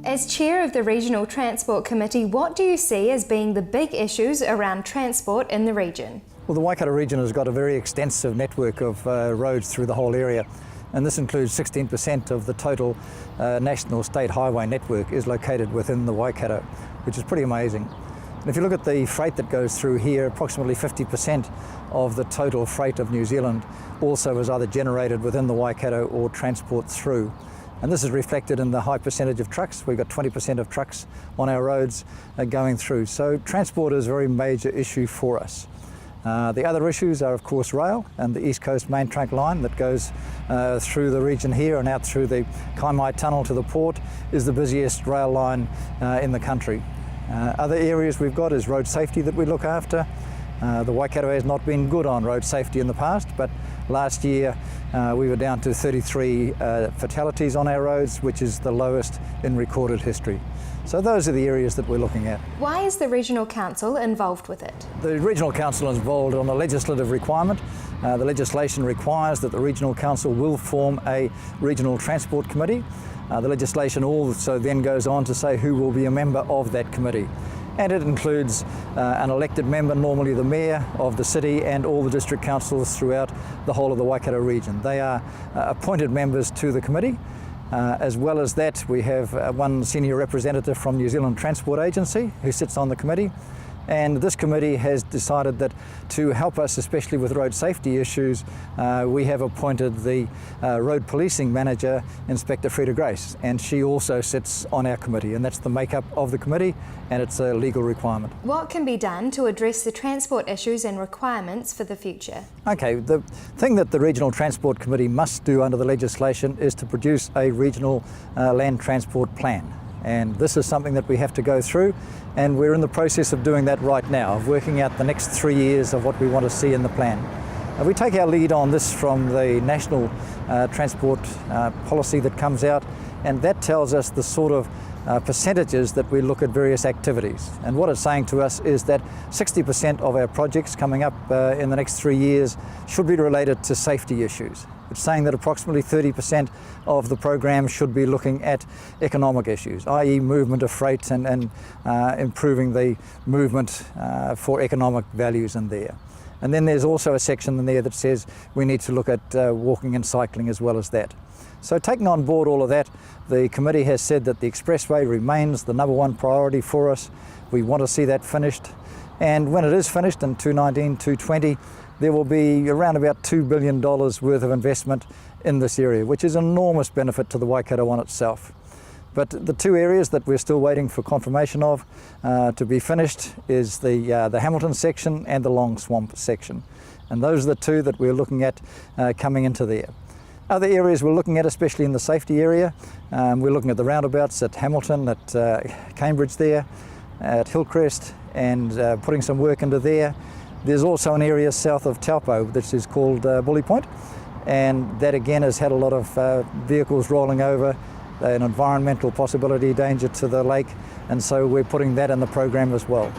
As Chair of the Regional Transport Committee, what do you see as being the big issues around transport in the region? Well, the Waikato region has got a very extensive network of roads through the whole area, and this includes 16% of the total national state highway network is located within the Waikato, which is pretty amazing. And if you look at the freight that goes through here, approximately 50% of the total freight of New Zealand also is either generated within the Waikato or transport through. And this is reflected in the high percentage of trucks. We've got 20% of trucks on our roads going through. So transport is a very major issue for us. The other issues are, of course, rail and the East Coast main trunk line that goes through the region here and out through the Kaimai Tunnel to the port is the busiest rail line in the country. Other areas we've got is road safety that we look after. The Waikato has not been good on road safety in the past, but last year we were down to 33 fatalities on our roads, which is the lowest in recorded history. So those are the areas that we're looking at. Why is the Regional Council involved with it? The Regional Council is involved on a legislative requirement. The legislation requires that the Regional Council will form a Regional Transport Committee. The legislation also then goes on to say who will be a member of that committee. And it includes an elected member, normally the Mayor of the city, and all the district councils throughout the whole of the Waikato region. They are appointed members to the committee. As well as that, we have one senior representative from New Zealand Transport Agency who sits on the committee. And this committee has decided that to help us, especially with road safety issues, we have appointed the road policing manager, Inspector Freda Grace, and she also sits on our committee, and that's the makeup of the committee, and it's a legal requirement. What can be done to address the transport issues and requirements for the future? Okay, the thing that the Regional Transport Committee must do under the legislation is to produce a regional land transport plan. And this is something that we have to go through, and we're in the process of doing that right now, of working out the next 3 years of what we want to see in the plan. We take our lead on this from the national transport policy that comes out, and that tells us the sort of percentages that we look at various activities. And what it's saying to us is that 60% of our projects coming up in the next 3 years should be related to safety issues. It's saying that approximately 30% of the program should be looking at economic issues, i.e. movement of freight and improving the movement for economic values in there. And then there's also a section in there that says we need to look at walking and cycling as well as that. So taking on board all of that, the committee has said that the expressway remains the #1 priority for us. We want to see that finished. And when it is finished in 2019-2020, there will be around about $2 billion worth of investment in this area, which is an enormous benefit to the Waikato on itself. But the two areas that we're still waiting for confirmation of to be finished is the Hamilton section and the Long Swamp section. And those are the two that we're looking at coming into there. Other areas we're looking at, especially in the safety area, we're looking at the roundabouts at Hamilton, at Cambridge there, at Hillcrest, and putting some work into there. There's also an area south of Taupo, which is called Bully Point, and that again has had a lot of vehicles rolling over, an environmental possibility danger to the lake, and so we're putting that in the program as well.